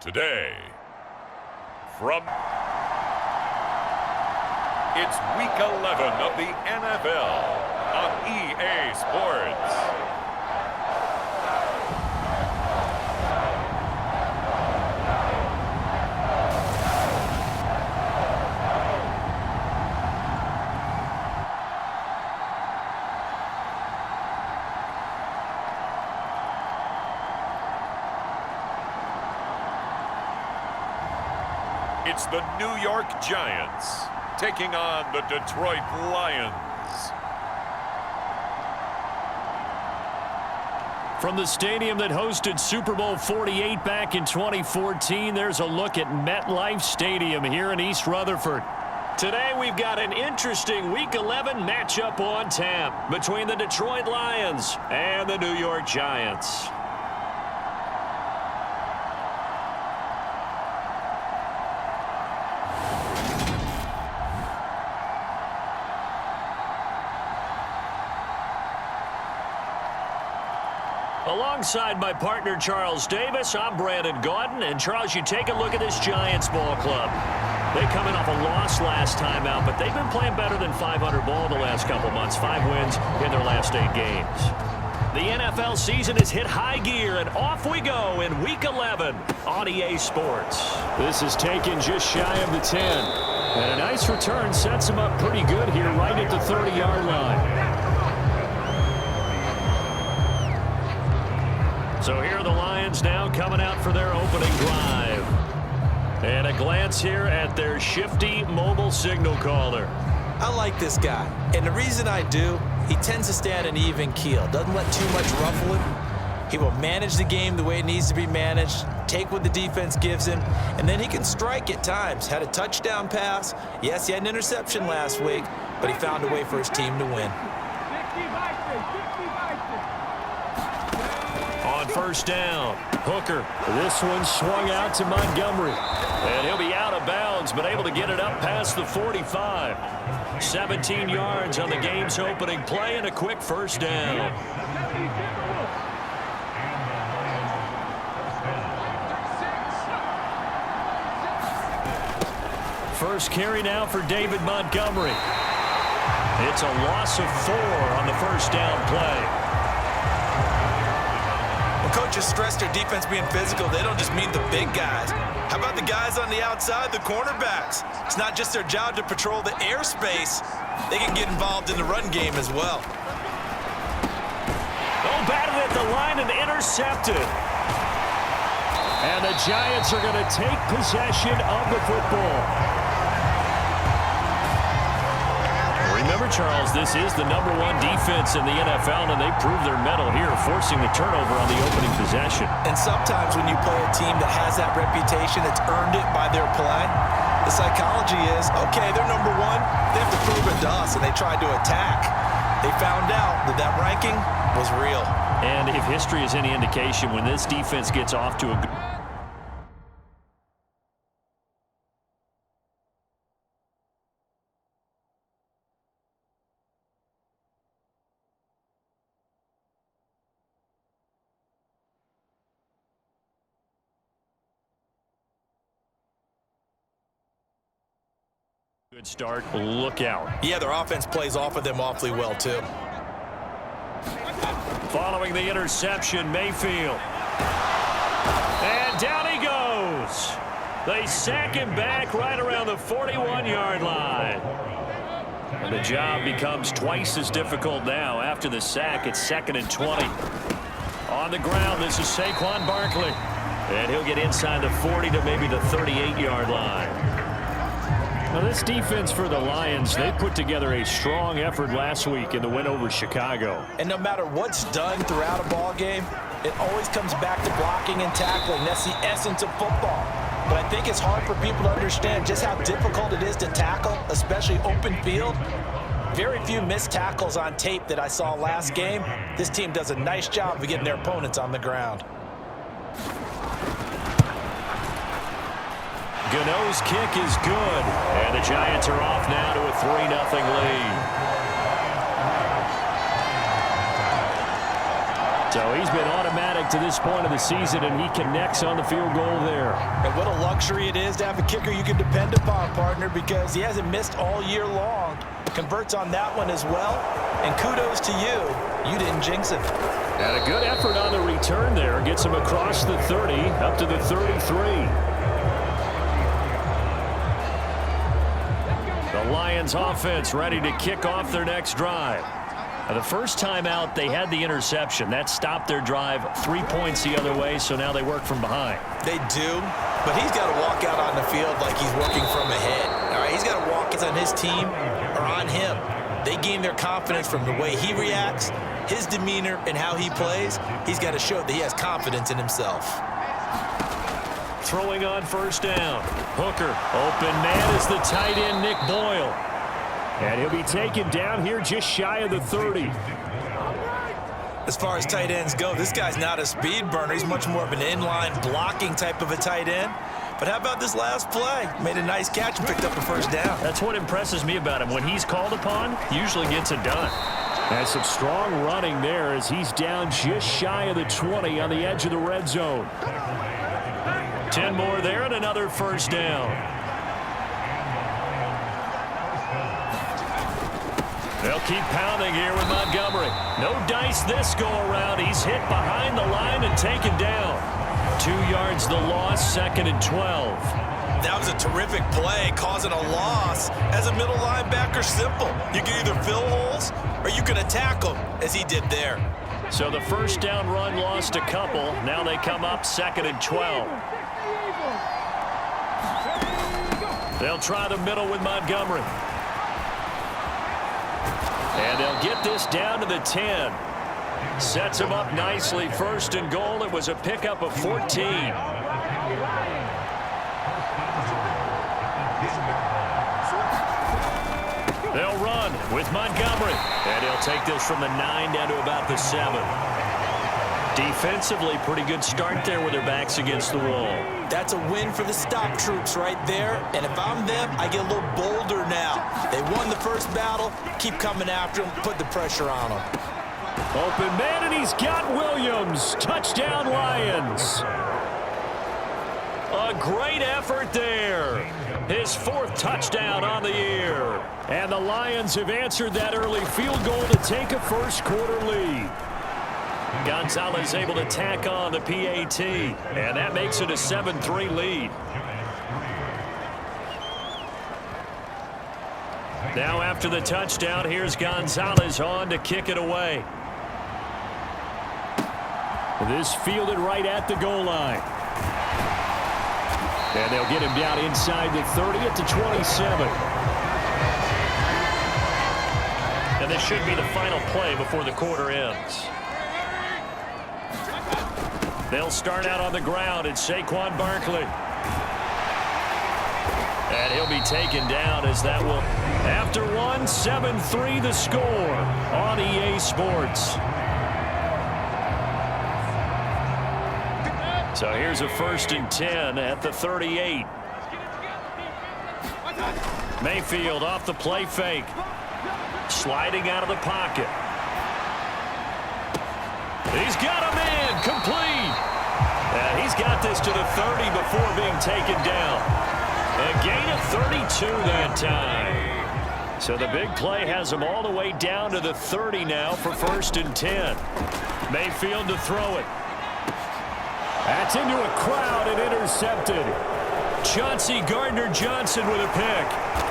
Today, it's Week 11 of the NFL on EA Sports. It's the New York Giants taking on the Detroit Lions. From the stadium that hosted Super Bowl 48 back in 2014, there's a look at MetLife Stadium here in East Rutherford. Today we've got an interesting Week 11 matchup on tap between the Detroit Lions and the New York Giants. Alongside my partner, Charles Davis, I'm Brandon Gaudin. And, Charles, you take a look at this Giants ball club. They come in off a loss last time out, but they've been playing better than 500 ball the last couple months. 5 wins in their last 8 games. The NFL season has hit high gear, and off we go in Week 11 on EA Sports. This is taken just shy of the 10. And a nice return sets them up pretty good here right at the 30-yard line. So here are the Lions now coming out for their opening drive. And a glance here at their shifty mobile signal caller. I like this guy, and the reason I do, he tends to stay on an even keel. Doesn't let too much ruffle him. He will manage the game the way it needs to be managed, take what the defense gives him, and then he can strike at times. Had a touchdown pass. Yes, he had an interception last week, but he found a way for his team to win. On first down, Hooker. This one swung out to Montgomery. And he'll be out of bounds, but able to get it up past the 45. 17 yards on the game's opening play and a quick first down. First carry now for David Montgomery. It's a loss of 4 on the first down play. Coaches stress their defense being physical. They don't just mean the big guys. How about the guys on the outside, the cornerbacks? It's not just their job to patrol the airspace. They can get involved in the run game as well. Oh, batted at the line and intercepted. And the Giants are going to take possession of the football. Remember, Charles, this is the #1 defense in the NFL, and they prove their mettle here, forcing the turnover on the opening possession. And sometimes when you play a team that has that reputation, it's earned it by their play. The psychology is, okay, they're #1. They have to prove it to us, and they tried to attack. They found out that that ranking was real. And if history is any indication, when this defense gets off to a good... good start, look out. Yeah, their offense plays off of them awfully well, too. Following the interception, Mayfield. And down he goes. They sack him back right around the 41-yard line. And the job becomes twice as difficult now. After the sack, it's 2nd and 20. On the ground, this is Saquon Barkley. And he'll get inside the 40 to maybe the 38-yard line. Now, this defense for the Lions, they put together a strong effort last week in the win over Chicago. And no matter what's done throughout a ball game, it always comes back to blocking and tackling. That's the essence of football. But I think it's hard for people to understand just how difficult it is to tackle, especially open field. Very few missed tackles on tape that I saw last game. This team does a nice job of getting their opponents on the ground. Gano's kick is good, and the Giants are off now to a 3-0 lead. So he's been automatic to this point of the season, and he connects on the field goal there. And what a luxury it is to have a kicker you can depend upon, partner, because he hasn't missed all year long. Converts on that one as well. And kudos to you. You didn't jinx it. And a good effort on the return there. Gets him across the 30, up to the 33. The Lions offense ready to kick off their next drive. Now, the first time out, they had the interception. That stopped their drive 3 points the other way, so now they work from behind. They do, but he's got to walk out on the field like he's working from ahead. All right, he's got to walk. It's on his team or on him. They gain their confidence from the way he reacts, his demeanor, and how he plays. He's got to show that he has confidence in himself. Throwing on first down. Hooker, open man is the tight end, Nick Boyle. And he'll be taken down here just shy of the 30. As far as tight ends go, this guy's not a speed burner. He's much more of an inline blocking type of a tight end. But how about this last play? Made a nice catch and picked up a first down. That's what impresses me about him. When he's called upon, usually gets it done. And some strong running there as he's down just shy of the 20 on the edge of the red zone. 10 more there and another first down. They'll keep pounding here with Montgomery. No dice this go-around. He's hit behind the line and taken down. 2 yards the loss, 2nd and 12. That was a terrific play, causing a loss. As a middle linebacker, simple. You can either fill holes or you can attack them, as he did there. So the first down run lost a couple. Now they come up 2nd and 12. They'll try the middle with Montgomery. And they'll get this down to the 10. Sets him up nicely. 1st and goal. It was a pickup of 14. They'll run with Montgomery. And he'll take this from the 9 down to about the 7. Defensively, pretty good start there with their backs against the wall. That's a win for the stop troops right there. And if I'm them, I get a little bolder now. They won the first battle. Keep coming after them. Put the pressure on them. Open man, and he's got Williams. Touchdown, Lions. A great effort there. His 4th touchdown on the year. And the Lions have answered that early field goal to take a first quarter lead. Gonzalez able to tack on the PAT, and that makes it a 7-3 lead. Now after the touchdown, here's Gonzalez on to kick it away. This fielded right at the goal line. And they'll get him down inside the 30 at the 27. And this should be the final play before the quarter ends. They'll start out on the ground. It's Saquon Barkley. And he'll be taken down as that will, after one, 7-3 the score on EA Sports. So here's a 1st and 10 at the 38. Mayfield off the play fake. Sliding out of the pocket. He's got a man, complete. And he's got this to the 30 before being taken down. A gain of 32 that time. So the big play has him all the way down to the 30 now for 1st and 10. Mayfield to throw it. That's into a crowd and intercepted. Chauncey Gardner-Johnson with a pick.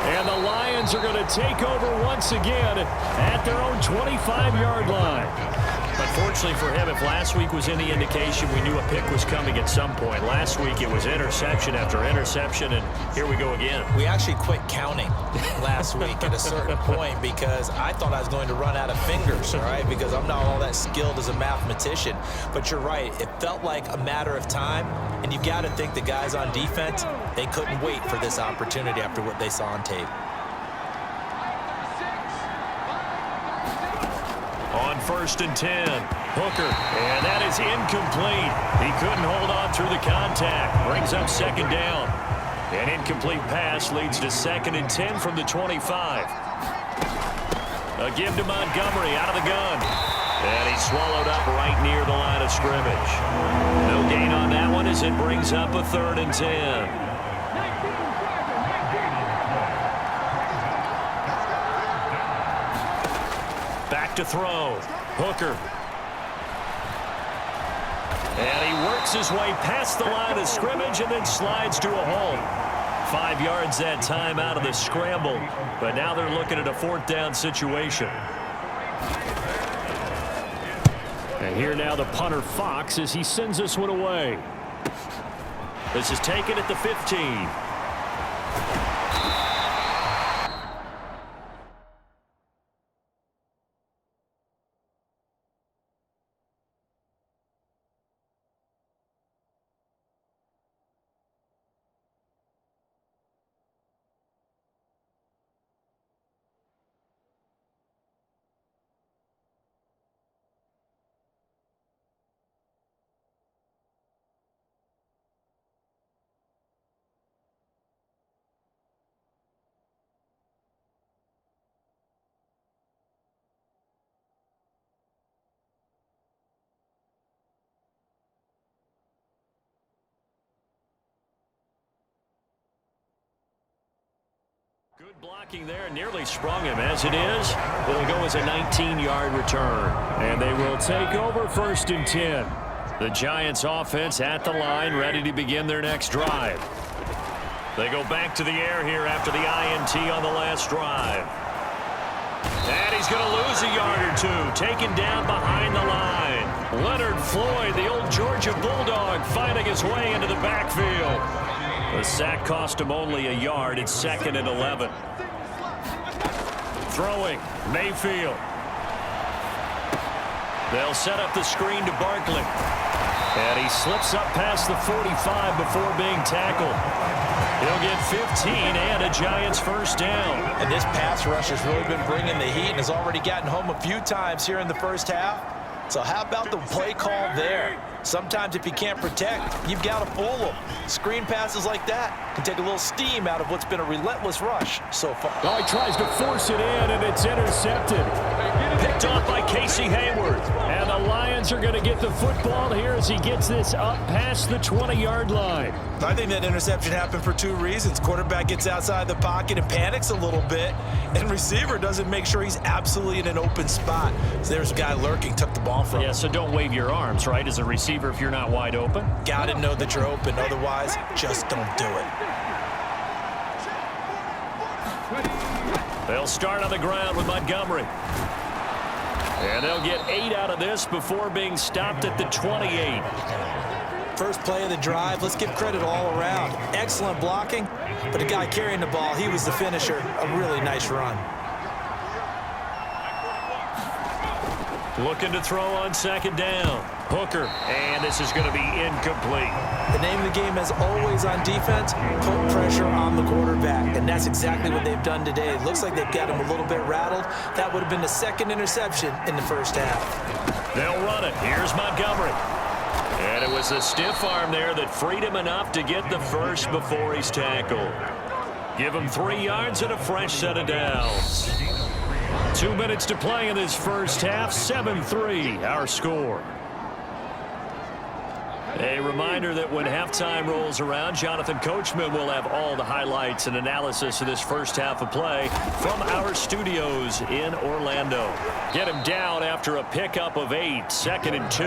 And the Lions are going to take over once again at their own 25-yard line. Unfortunately for him, if last week was any indication, we knew a pick was coming at some point. Last week it was interception after interception, and here we go again. We actually quit counting last week at a certain point because I thought I was going to run out of fingers, all right, because I'm not all that skilled as a mathematician. But you're right. It felt like a matter of time, and you got to think the guys on defense, they couldn't wait for this opportunity after what they saw on tape. On 1st and 10, Hooker, and that is incomplete. He couldn't hold on through the contact. Brings up 2nd down. An incomplete pass leads to 2nd and 10 from the 25. A give to Montgomery out of the gun. And he's swallowed up right near the line of scrimmage. No gain on that one as it brings up a 3rd and 10. Back to throw. Hooker. And he works his way past the line of scrimmage and then slides to a hole. 5 yards that time out of the scramble. But now they're looking at a 4th down situation. And here now the punter Fox as he sends this one away. This is taken at the 15. Good blocking there, nearly sprung him. As it is, it'll go as a 19-yard return. And they will take over 1st and 10. The Giants offense at the line, ready to begin their next drive. They go back to the air here after the INT on the last drive. And he's going to lose a yard or 2, taken down behind the line. Leonard Floyd, the old Georgia Bulldog, finding his way into the backfield. The sack cost him only a yard. It's 2nd and 11. Throwing, Mayfield. They'll set up the screen to Barkley. And he slips up past the 45 before being tackled. He'll get 15 and a Giants 1st down. And this pass rush has really been bringing the heat and has already gotten home a few times here in the 1st half. So how about the play call there? Sometimes if you can't protect, you've got to fool them. Screen passes like that can take a little steam out of what's been a relentless rush so far. Oh, he tries to force it in, and it's intercepted. Picked off by Casey Hayward. And the Lions are going to get the football here as he gets this up past the 20-yard line. I think that interception happened for 2 reasons. Quarterback gets outside the pocket and panics a little bit, and receiver doesn't make sure he's absolutely in an open spot. So there's a guy lurking, took the ball from him. Yeah, so don't wave your arms, right, as a receiver if you're not wide open. Got to know that you're open. Otherwise, just don't do it. They'll start on the ground with Montgomery. And they'll get 8 out of this before being stopped at the 28. First play of the drive, let's give credit all around. Excellent blocking, but the guy carrying the ball, he was the finisher. A really nice run. Looking to throw on 2nd down. Hooker, and this is going to be incomplete. The name of the game, as always on defense, put pressure on the quarterback, and that's exactly what they've done today. It looks like they've got him a little bit rattled. That would have been the 2nd interception in the 1st half. They'll run it. Here's Montgomery. And it was a stiff arm there that freed him enough to get the 1st before he's tackled. Give him 3 yards and a fresh set of downs. 2 minutes to play in this 1st half. 7-3, our score. A reminder that when halftime rolls around, Jonathan Coachman will have all the highlights and analysis of this 1st half of play from our studios in Orlando. Get him down after a pickup of 8, 2nd and 2.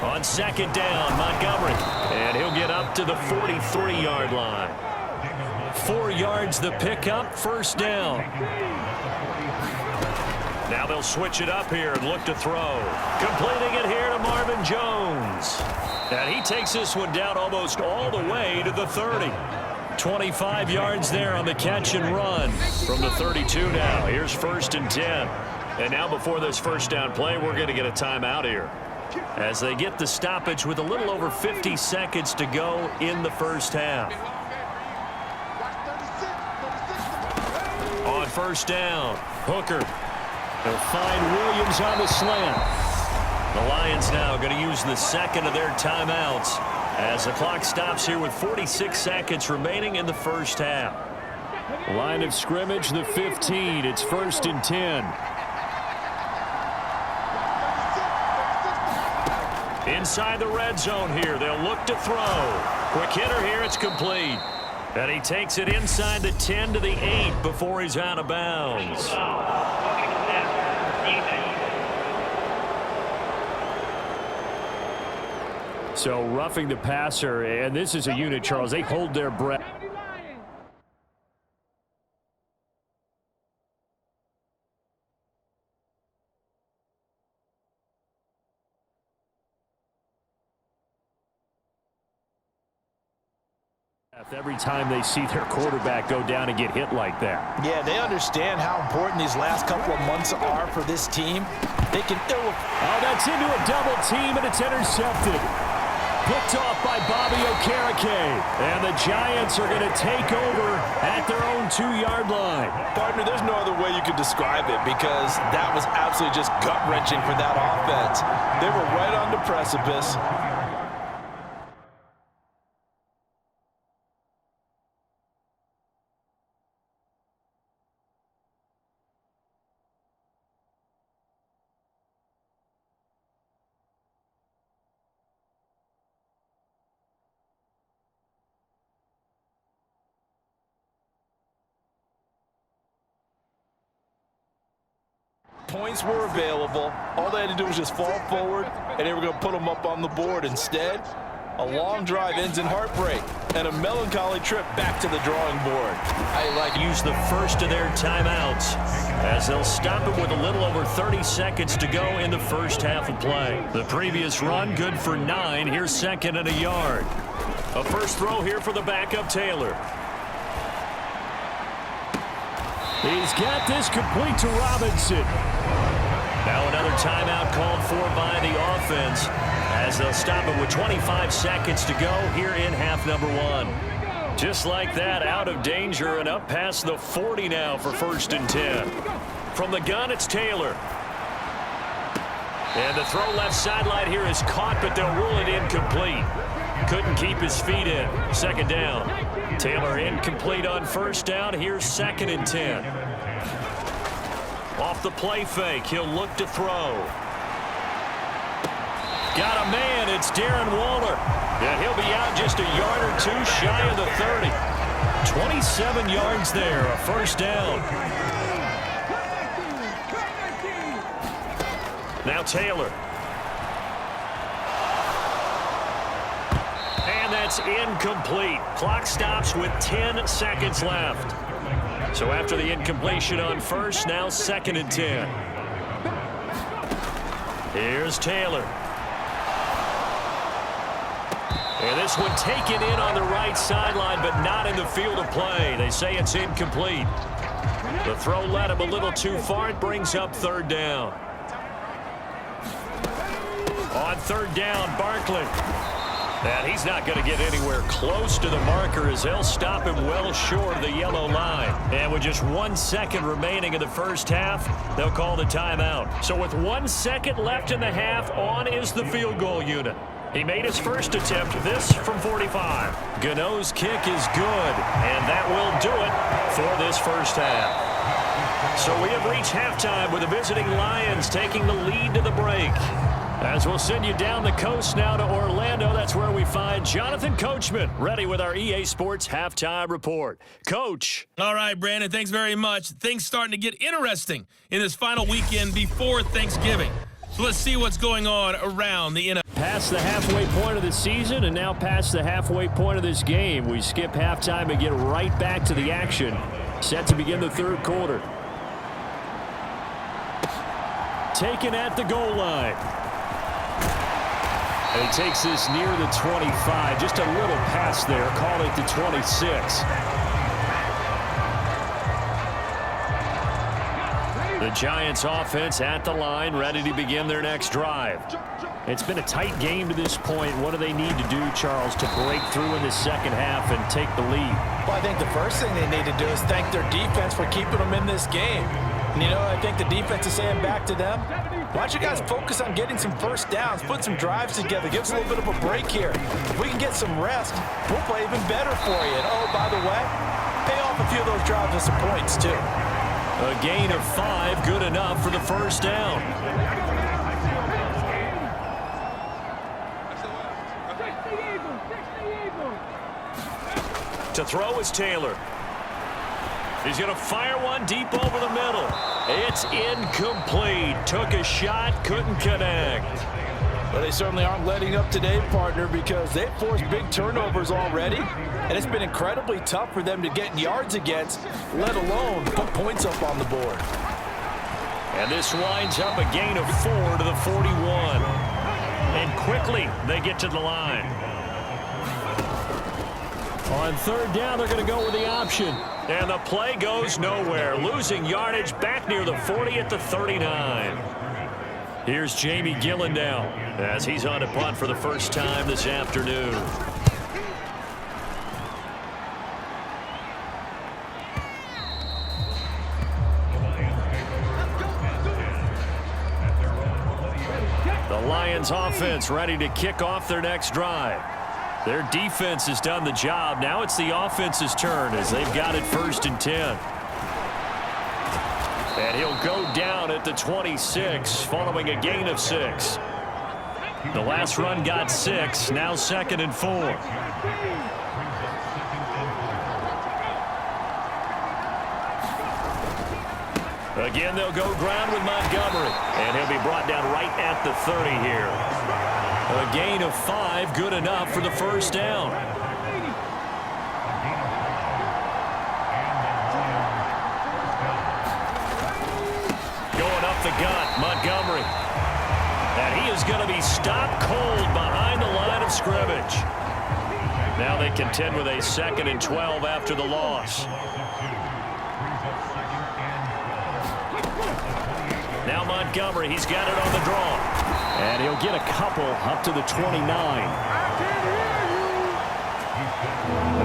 On 2nd down, Montgomery. And he'll get up to the 43-yard line. 4 yards the pickup, 1st down. Now they'll switch it up here and look to throw. Completing it here to Marvin Jones. And he takes this one down almost all the way to the 30. 25 yards there on the catch and run from the 32 now. Here's 1st and 10. And now before this 1st down play, we're going to get a timeout here, as they get the stoppage with a little over 50 seconds to go in the 1st half. On 1st down, Hooker. They'll find Williams on the slant. The Lions now going to use the 2nd of their timeouts as the clock stops here with 46 seconds remaining in the 1st half. Line of scrimmage, the 15. It's 1st and 10. Inside the red zone here. They'll look to throw. Quick hitter here. It's complete. And he takes it inside the 10 to the 8 before he's out of bounds. So roughing the passer, and this is a unit, Charles. They hold their breath. Every time they see their quarterback go down and get hit like that. Yeah, they understand how important these last couple of months are for this team. They can... Oh, that's into a double team, and it's intercepted. Picked off by Bobby Okereke. And the Giants are going to take over at their own 2-yard line. Partner, there's no other way you could describe it because that was absolutely just gut-wrenching for that offense. They were right on the precipice. Points were available. All they had to do was just fall forward, and they were going to put them up on the board. Instead, a long drive ends in heartbreak and a melancholy trip back to the drawing board. I like to use the first of their timeouts as they'll stop it with a little over 30 seconds to go in the first half of play. The previous run, good for 9. Here's 2nd and a yard. A first throw here for the backup, Taylor. He's got this complete to Robinson. Now another timeout called for by the offense as they'll stop it with 25 seconds to go here in half number 1. Just like that, out of danger and up past the 40 now for 1st and 10. From the gun, it's Taylor. And the throw left sideline here is caught, but they'll rule it incomplete. Couldn't keep his feet in. 2nd down. Taylor incomplete on 1st down. Here's 2nd and 10. Off the play fake, he'll look to throw. Got a man, it's Darren Waller. And he'll be out just a yard or 2 shy of the 30. 27 yards there, a 1st down. Now Taylor. And that's incomplete. Clock stops with 10 seconds left. So after the incompletion on 1st, now 2nd and 10. Here's Taylor. And this one taken in on the right sideline, but not in the field of play. They say it's incomplete. The throw led him a little too far. It brings up 3rd down. On 3rd down, Barkley. And he's not going to get anywhere close to the marker as they'll stop him well short of the yellow line. And with just 1 second remaining in the first half, they'll call the timeout. So with 1 second left in the half, on is the field goal unit. He made his first attempt, this from 45. Gano's kick is good, and that will do it for this first half. So we have reached halftime with the visiting Lions taking the lead to the break. As we'll send you down the coast now to Orlando, that's where we find Jonathan Coachman, ready with our EA Sports Halftime Report. Coach. All right, Brandon, thanks very much. Things starting to get interesting in this final weekend before Thanksgiving. So let's see what's going on around the NFL. Past the halfway point of the season and now past the halfway point of this game. We skip halftime and get right back to the action. Set to begin the 3rd quarter. Taken at the goal line. And he takes this near the 25. Just a little pass there. Call it the 26. The Giants offense at the line, ready to begin their next drive. It's been a tight game to this point. What do they need to do, Charles, to break through in the second half and take the lead? Well, I think the first thing they need to do is thank their defense for keeping them in this game. And, you know, I think the defense is saying back to them, why don't you guys focus on getting some first downs, put some drives together, give us a little bit of a break here. If we can get some rest, we'll play even better for you. And, oh, by the way, pay off off a few of those drives with some points, too. A gain of 5, good enough for the first down. To throw is Taylor. He's going to fire one deep over the middle. It's incomplete. Took a shot, couldn't connect. Well, they certainly aren't letting up today, partner, because they've forced big turnovers already, and it's been incredibly tough for them to get yards against, let alone put points up on the board. And this winds up a gain of 4 to the 41. And quickly, they get to the line. On third down, they're going to go with the option. And the play goes nowhere, losing yardage back near the 40 at the 39. Here's Jamie Gillen now as he's on to punt for the first time this afternoon. The Lions offense ready to kick off their next drive. Their defense has done the job. Now it's the offense's turn as they've got it 1st and 10. And he'll go down at the 26 following a gain of 6. The last run got 6, now 2nd and 4. Again, they'll go ground with Montgomery. And he'll be brought down right at the 30 here. A gain of 5, good enough for the first down. Going up the gut, Montgomery. And he is going to be stopped cold behind the line of scrimmage. Now they contend with a 2nd and 12 after the loss. Now Montgomery, he's got it on the draw. And he'll get a couple up to the 29.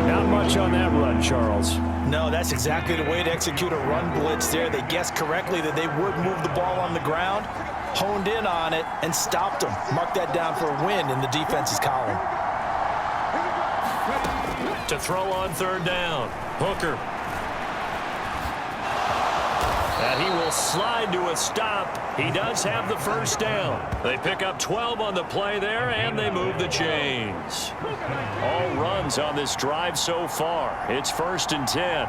Not much on that run, Charles. No, that's exactly the way to execute a run blitz there. They guessed correctly that they would move the ball on the ground, honed in on it, and stopped them. Mark that down for a win in the defense's column. To throw on third down, Hooker. And he will slide to a stop. He does have the first down. They pick up 12 on the play there, and they move the chains. All runs on this drive so far. It's 1st and 10.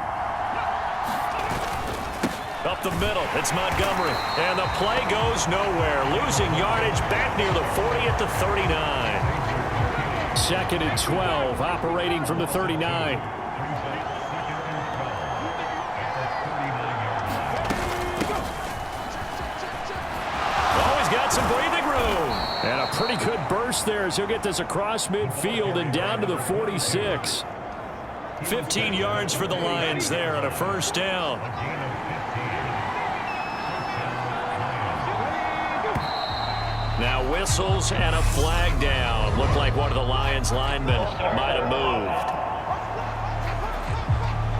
Up the middle, it's Montgomery. And the play goes nowhere. Losing yardage back near the 40 at the 39. 2nd and 12, operating from the 39. Got some breathing room. And a pretty good burst there as he'll get this across midfield and down to the 46. 15 yards for the Lions there on a first down. Now whistles and a flag down. Looked like one of the Lions linemen might have moved.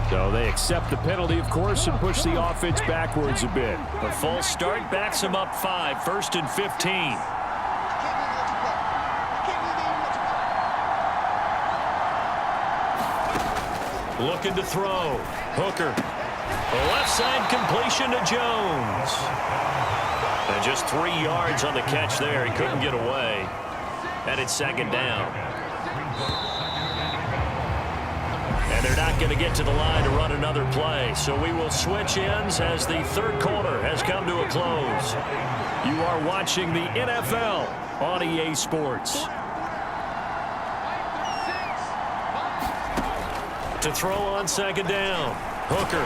So they accept the penalty, of course, and push the offense backwards a bit. A false start backs them up 5, 1st and 15. Looking to throw. Hooker. A left side completion to Jones. And just 3 yards on the catch there. He couldn't get away. And it's 2nd down. And they're not going to get to the line to run another play. So we will switch ends as the third quarter has come to a close. You are watching the NFL on EA Sports. To throw on 2nd down. Hooker.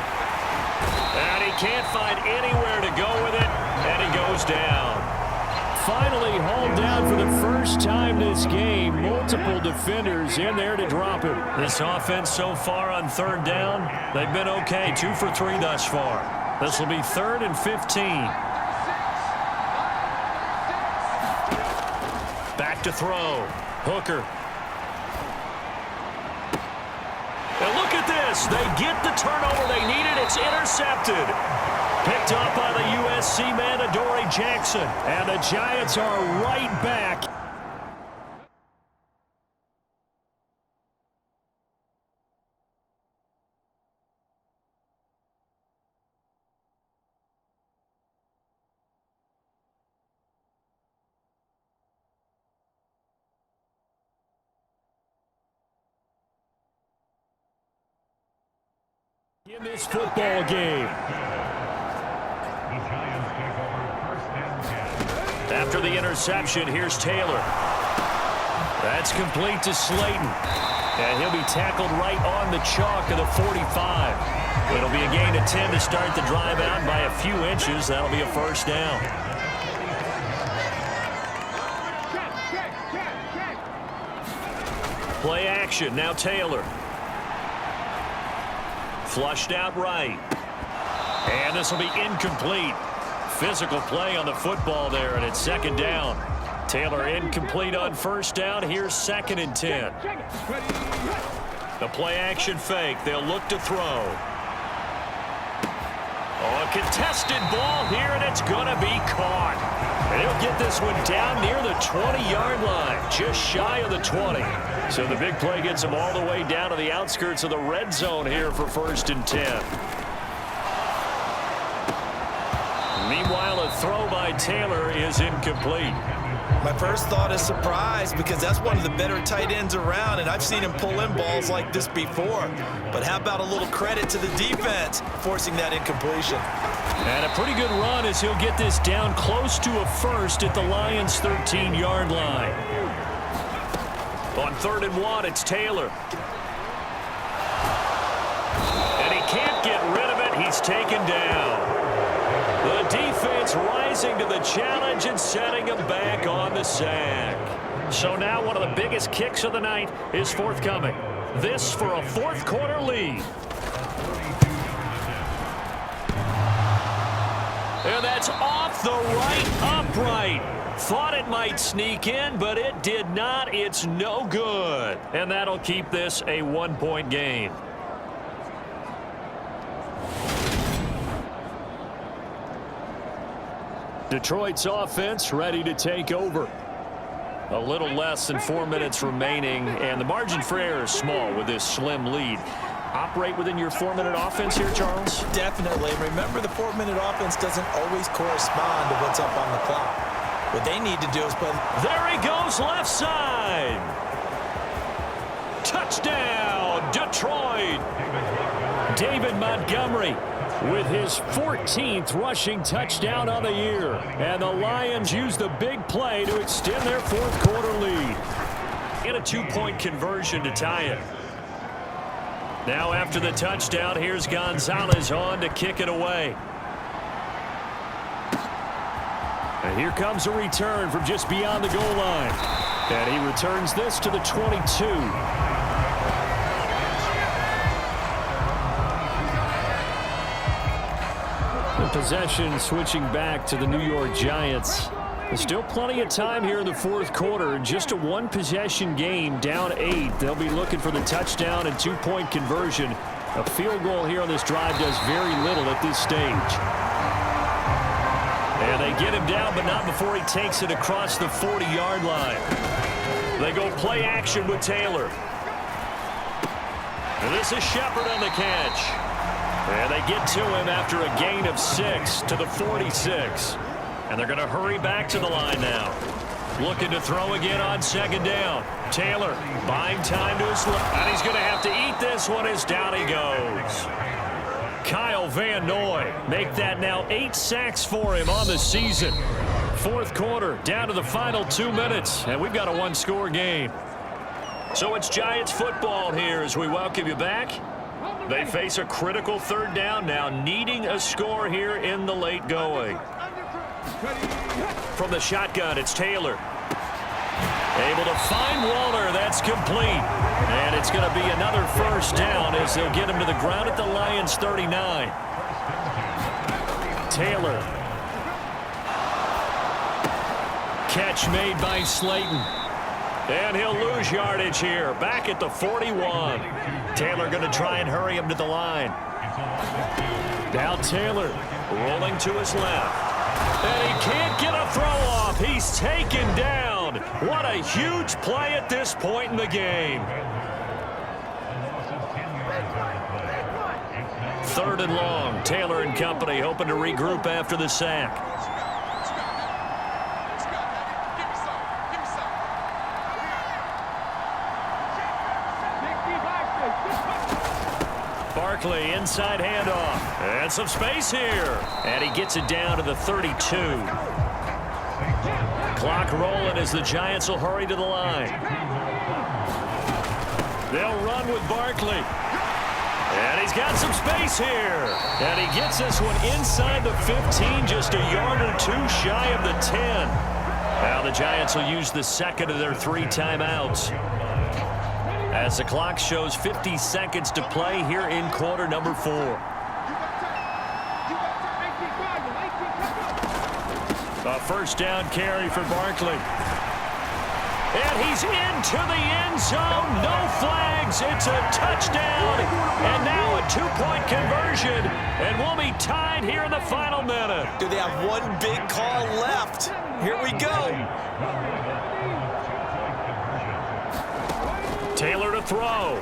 And he can't find anywhere to go with it. And he goes down. Finally hauled down for the first time this game. Multiple defenders in there to drop him. This offense so far on 3rd down, they've been okay. 2 for 3 thus far. This will be 3rd and 15. Back to throw. Hooker. And look at this. They get the turnover they needed. It's intercepted. Picked up by the USC man, Adoree Jackson. And the Giants are right back. In this football game. After the interception, here's Taylor. That's complete to Slayton. And he'll be tackled right on the chalk of the 45. It'll be a gain of 10 to start the drive out by a few inches. That'll be a first down. Play action. Now Taylor. Flushed out right. And this will be incomplete. Physical play on the football there, and it's second down. Taylor incomplete on first down. Here's 2nd and 10. The play action fake. They'll look to throw. Oh, a contested ball here, and it's going to be caught. And he'll get this one down near the 20-yard line, just shy of the 20. So the big play gets him all the way down to the outskirts of the red zone here for 1st and 10. Meanwhile, a throw by Taylor is incomplete. My first thought is surprise, because that's one of the better tight ends around, and I've seen him pull in balls like this before. But how about a little credit to the defense forcing that incompletion? And a pretty good run as he'll get this down close to a first at the Lions' 13-yard line. On 3rd and 1, it's Taylor. And he can't get rid of it. He's taken down. The defense rising to the challenge and setting him back on the sack. So now one of the biggest kicks of the night is forthcoming. This for a 4th quarter lead. And that's off the right upright. Thought it might sneak in, but it did not. It's no good. And that'll keep this a 1-point game. Detroit's offense ready to take over. A little less than 4 minutes remaining, and the margin for error is small with this slim lead. Operate within your 4-minute offense here, Charles? Definitely. Remember, the 4-minute offense doesn't always correspond to what's up on the clock. What they need to do is play. There he goes, left side. Touchdown, Detroit. David Montgomery with his 14th rushing touchdown on the year. And the Lions use the big play to extend their 4th quarter lead. In a 2-point conversion to tie it. Now after the touchdown, here's Gonzalez on to kick it away. And here comes a return from just beyond the goal line. And he returns this to the 22. The possession switching back to the New York Giants. There's still plenty of time here in the 4th quarter. Just a 1-possession game, down 8. They'll be looking for the touchdown and 2-point conversion. A field goal here on this drive does very little at this stage. And they get him down, but not before he takes it across the 40-yard line. They go play action with Taylor. And this is Shepard on the catch. And they get to him after a gain of 6 to the 46. And they're going to hurry back to the line now. Looking to throw again on 2nd down. Taylor buying time to his left. And he's going to have to eat this one as down he goes. Kyle Van Noy make that now 8 sacks for him on the season. 4th quarter, down to the final 2 minutes, and we've got a 1-score game. So it's Giants football here as we welcome you back. They face a critical 3rd down now, needing a score here in the late going. From the shotgun, it's Taylor. Able to find Waller. That's complete. And it's going to be another first down as they'll get him to the ground at the Lions' 39. Taylor. Catch made by Slayton. And he'll lose yardage here. Back at the 41. Taylor going to try and hurry him to the line. Now Taylor rolling to his left. And he can't get a throw off. He's taken down. What a huge play at this point in the game. 3rd and long. Taylor and company hoping to regroup after the sack. Barkley, inside handoff. And some space here. And he gets it down to the 32. Clock rolling as the Giants will hurry to the line. They'll run with Barkley. And he's got some space here. And he gets this one inside the 15, just a yard or two shy of the 10. Now the Giants will use the second of their 3 timeouts. As the clock shows 50 seconds to play here in quarter number 4. A first down carry for Barkley. And he's into the end zone. No flags. It's a touchdown. And now a 2-point conversion. And we'll be tied here in the final minute. Do they have one big call left? Here we go. Taylor to throw.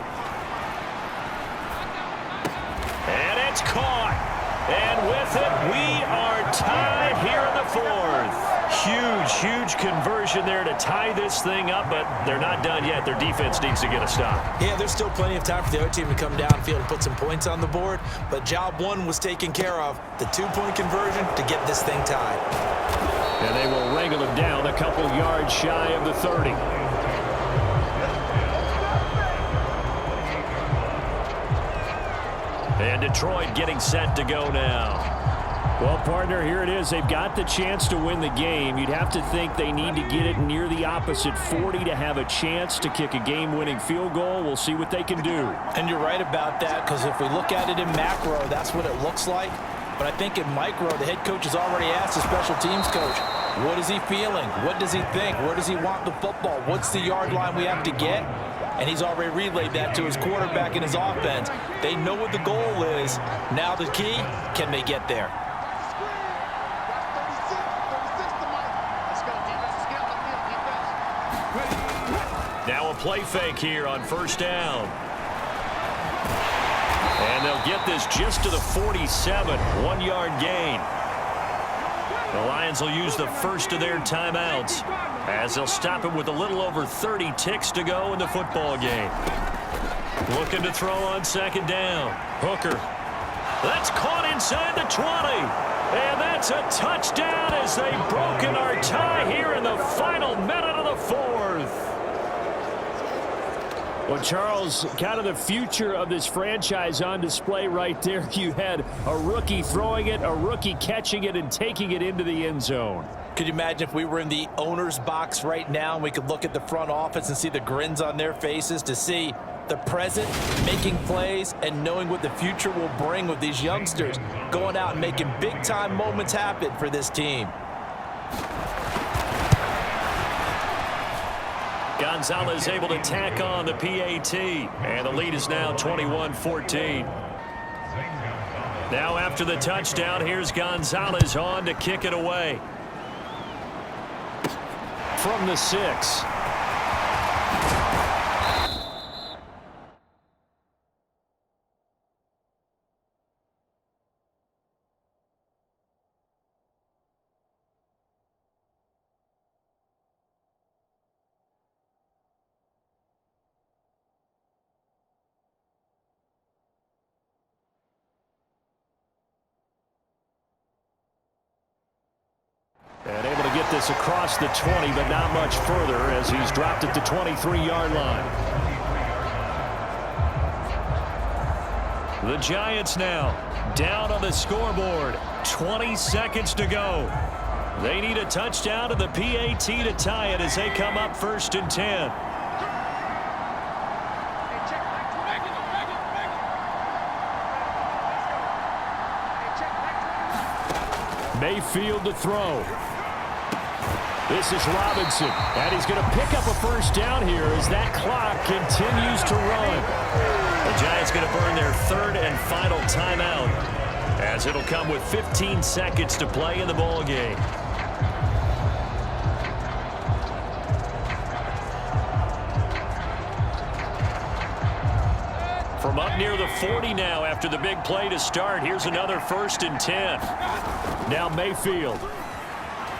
And it's caught. And with it, we are tied here in the 4th. Huge conversion there to tie this thing up, but they're not done yet. Their defense needs to get a stop. Yeah, there's still plenty of time for the other team to come downfield and put some points on the board, but job 1 was taken care of. The 2-point conversion to get this thing tied. And they will wrangle him down a couple yards shy of the 30. And Detroit getting set to go now. Well, partner, here it is. They've got the chance to win the game. You'd have to think they need to get it near the opposite 40 to have a chance to kick a game-winning field goal. We'll see what they can do. And you're right about that, because if we look at it in macro, that's what it looks like. But I think in micro, the head coach has already asked the special teams coach, what is he feeling? What does he think? Where does he want the football? What's the yard line we have to get? And he's already relayed that to his quarterback and his offense. They know what the goal is. Now the key, can they get there? Now a play fake here on first down. And they'll get this just to the 47, 1-yard gain. The Lions will use the first of their timeouts as they'll stop it with a little over 30 ticks to go in the football game. Looking to throw on second down. Hooker. That's caught inside the 20. And that's a touchdown as they've broken our tie here in the final minute of the 4th. Well, Charles, kind of the future of this franchise on display right there. You had a rookie throwing it, a rookie catching it, and taking it into the end zone. Could you imagine if we were in the owner's box right now and we could look at the front office and see the grins on their faces, to see the present making plays and knowing what the future will bring with these youngsters going out and making big-time moments happen for this team. Gonzalez able to tack on the PAT, and the lead is now 21-14. Now after the touchdown, here's Gonzalez on to kick it away. From the 6. And able to get this across the 20, but not much further as he's dropped at the 23-yard line. The Giants now down on the scoreboard. 20 seconds to go. They need a touchdown to the PAT to tie it as they come up 1st and 10. Mayfield to throw. This is Robinson, and he's going to pick up a first down here as that clock continues to run. The Giants going to burn their 3rd and final timeout as it'll come with 15 seconds to play in the ball game. From up near the 40 now after the big play to start, here's another 1st and 10. Now Mayfield.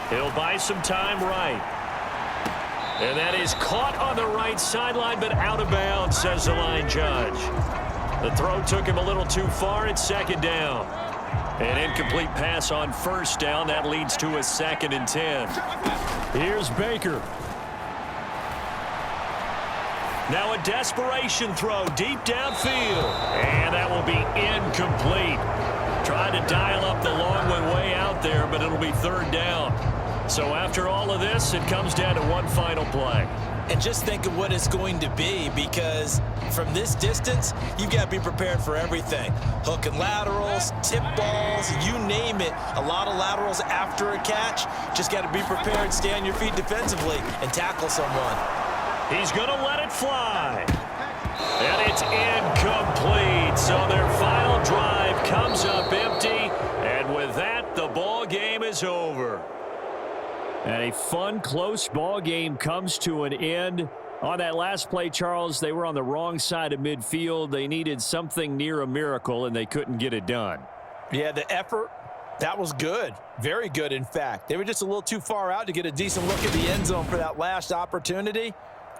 He'll buy some time right. And that is caught on the right sideline, but out of bounds, says the line judge. The throw took him a little too far at second down. An incomplete pass on first down. That leads to a 2nd and 10. Here's Baker. Now a desperation throw deep downfield. And that will be incomplete. Trying to dial up the long way out there, but it'll be 3rd down. So after all of this, it comes down to one final play. And just think of what it's going to be, because from this distance, you've got to be prepared for everything. Hook and laterals, tip balls, you name it. A lot of laterals after a catch. Just got to be prepared, stay on your feet defensively, and tackle someone. He's going to let it fly. And it's incomplete. So their final drive comes up empty. And with that, the ball game is over. And a fun, close ball game comes to an end. On that last play, Charles, they were on the wrong side of midfield. They needed something near a miracle, and they couldn't get it done. Yeah, the effort, that was good. Very good, in fact. They were just a little too far out to get a decent look at the end zone for that last opportunity.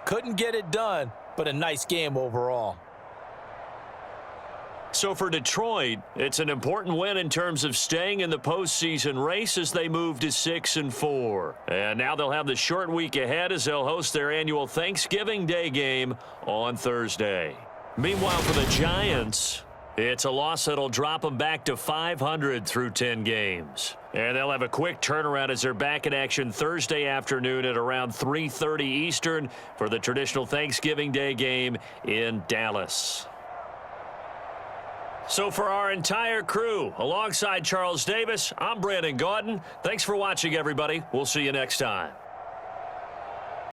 Couldn't get it done, but a nice game overall. So for Detroit, it's an important win in terms of staying in the postseason race as they move to 6-4. And now they'll have the short week ahead as they'll host their annual Thanksgiving Day game on Thursday. Meanwhile, for the Giants, it's a loss that'll drop them back to 500 through 10 games. And they'll have a quick turnaround as they're back in action Thursday afternoon at around 3:30 Eastern for the traditional Thanksgiving Day game in Dallas. So for our entire crew, alongside Charles Davis, I'm Brandon Gaudin. Thanks for watching, everybody. We'll see you next time.